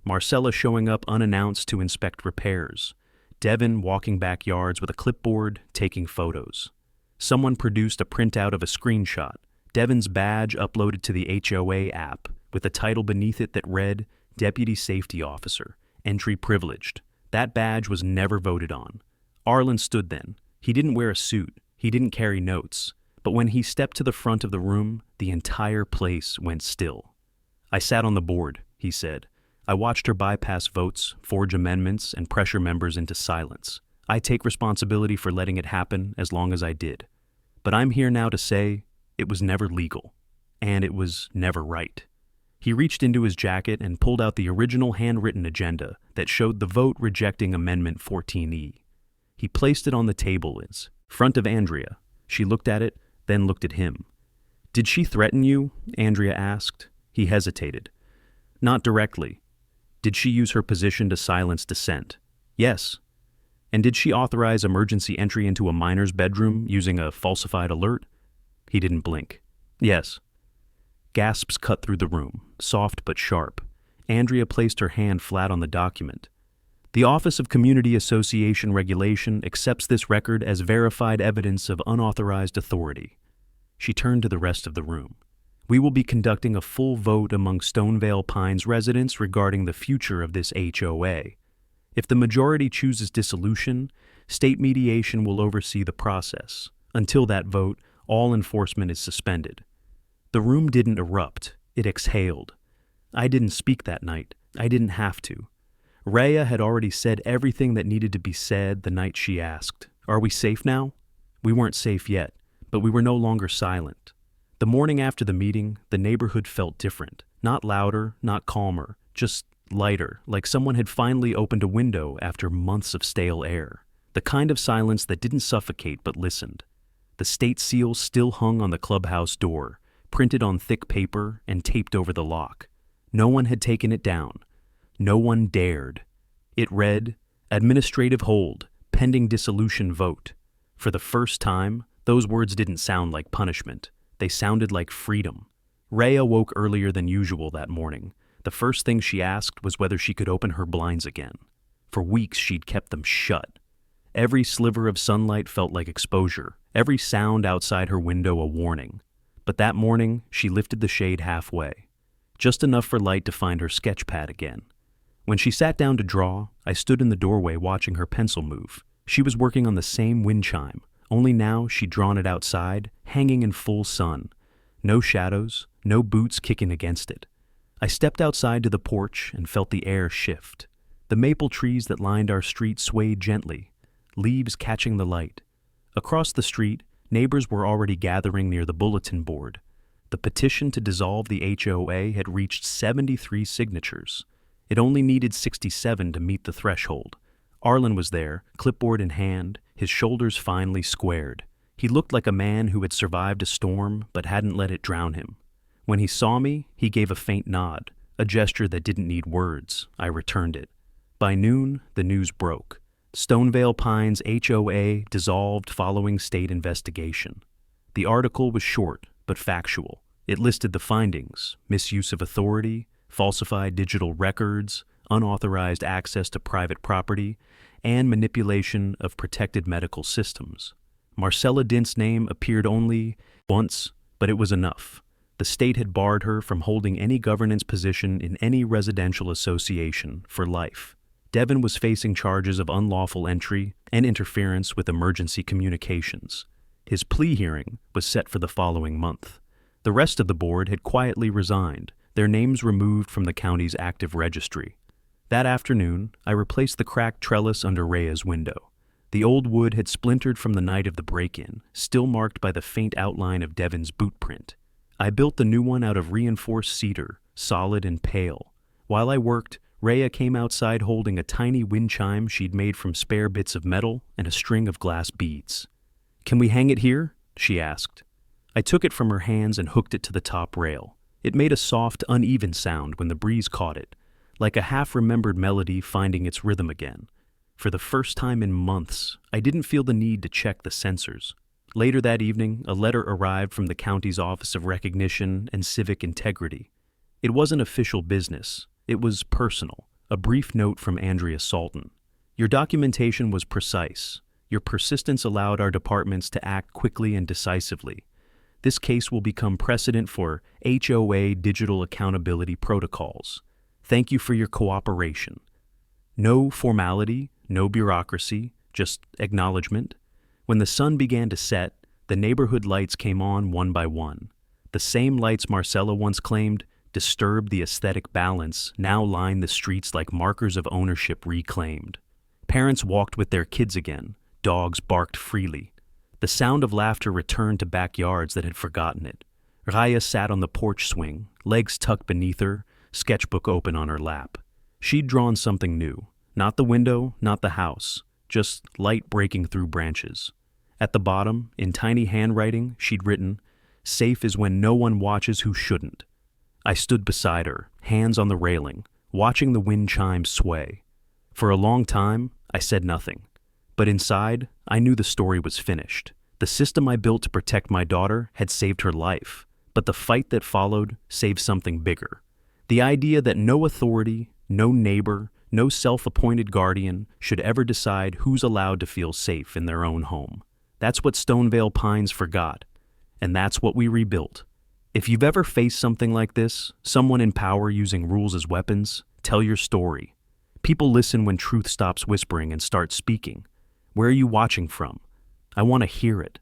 Marcella showing up unannounced to inspect repairs. Devin walking backyards with a clipboard, taking photos. Someone produced a printout of a screenshot. Devin's badge uploaded to the HOA app, with a title beneath it that read, Deputy Safety Officer, Entry Privileged. That badge was never voted on. Arlen stood then. He didn't wear a suit. He didn't carry notes. But when he stepped to the front of the room, the entire place went still. I sat on the board, he said. I watched her bypass votes, forge amendments, and pressure members into silence. I take responsibility for letting it happen as long as I did. But I'm here now to say it was never legal, and it was never right. He reached into his jacket and pulled out the original handwritten agenda that showed the vote rejecting Amendment 14E. He placed it on the table in front of Andrea. She looked at it, then looked at him. Did she threaten you? Andrea asked. He hesitated. Not directly. Did she use her position to silence dissent? Yes. And did she authorize emergency entry into a minor's bedroom using a falsified alert? He didn't blink. Yes. Gasps cut through the room, soft but sharp. Andrea placed her hand flat on the document. The Office of Community Association Regulation accepts this record as verified evidence of unauthorized authority. She turned to the rest of the room. We will be conducting a full vote among Stonevale Pines residents regarding the future of this HOA. If the majority chooses dissolution, state mediation will oversee the process. Until that vote, all enforcement is suspended. The room didn't erupt. It exhaled. I didn't speak that night. I didn't have to. Rhea had already said everything that needed to be said the night she asked, "Are we safe now?" We weren't safe yet, but we were no longer silent. The morning after the meeting, the neighborhood felt different. Not louder, not calmer, just lighter, like someone had finally opened a window after months of stale air. The kind of silence that didn't suffocate but listened. The state seal still hung on the clubhouse door, printed on thick paper and taped over the lock. No one had taken it down. No one dared. It read, Administrative hold, pending dissolution vote. For the first time, those words didn't sound like punishment. They sounded like freedom. Rhea woke earlier than usual that morning. The first thing she asked was whether she could open her blinds again. For weeks she'd kept them shut. Every sliver of sunlight felt like exposure, every sound outside her window a warning. But that morning, she lifted the shade halfway. just enough for light to find her sketch pad again. When she sat down to draw, I stood in the doorway watching her pencil move. She was working on the same wind chime, only now she'd drawn it outside, hanging in full sun. No shadows, no boots kicking against it. I stepped outside to the porch and felt the air shift. The maple trees that lined our street swayed gently, leaves catching the light. Across the street, neighbors were already gathering near the bulletin board. The petition to dissolve the HOA had reached 73 signatures. It only needed 67 to meet the threshold. Arlen was there, clipboard in hand, his shoulders finely squared. He looked like a man who had survived a storm but hadn't let it drown him. When he saw me, he gave a faint nod, a gesture that didn't need words. I returned it. By noon, the news broke. Stonevale Pines HOA dissolved following state investigation. The article was short but factual. It listed the findings: misuse of authority, falsified digital records, unauthorized access to private property, and manipulation of protected medical systems. Marcella Dint's name appeared only once, but it was enough. The state had barred her from holding any governance position in any residential association for life. Devin was facing charges of unlawful entry and interference with emergency communications. His plea hearing was set for the following month. The rest of the board had quietly resigned, their names removed from the county's active registry. That afternoon, I replaced the cracked trellis under Rhea's window. The old wood had splintered from the night of the break-in, still marked by the faint outline of Devin's boot print. I built the new one out of reinforced cedar, solid and pale. While I worked, Rhea came outside holding a tiny wind chime she'd made from spare bits of metal and a string of glass beads. "Can we hang it here?" she asked. I took it from her hands and hooked it to the top rail. It made a soft, uneven sound when the breeze caught it, like a half-remembered melody finding its rhythm again. For the first time in months, I didn't feel the need to check the sensors. Later that evening, a letter arrived from the county's Office of Recognition and Civic Integrity. It wasn't official business. It was personal, a brief note from Andrea Salton. "Your documentation was precise. Your persistence allowed our departments to act quickly and decisively. This case will become precedent for HOA digital accountability protocols. Thank you for your cooperation." No formality, no bureaucracy, just acknowledgement. When the sun began to set, the neighborhood lights came on one by one. The same lights Marcella once claimed disturbed the aesthetic balance now lined the streets like markers of ownership reclaimed. Parents walked with their kids again. Dogs barked freely. The sound of laughter returned to backyards that had forgotten it. Raya sat on the porch swing, legs tucked beneath her, sketchbook open on her lap. She'd drawn something new. Not the window, not the house, just light breaking through branches. At the bottom, in tiny handwriting, she'd written, "Safe is when no one watches who shouldn't." I stood beside her, hands on the railing, watching the wind chimes sway. For a long time, I said nothing. But inside, I knew the story was finished. The system I built to protect my daughter had saved her life, but the fight that followed saved something bigger. The idea that no authority, no neighbor, no self-appointed guardian should ever decide who's allowed to feel safe in their own home. That's what Stonevale Pines forgot, and that's what we rebuilt. If you've ever faced something like this, someone in power using rules as weapons, tell your story. People listen when truth stops whispering and starts speaking. Where are you watching from? I want to hear it.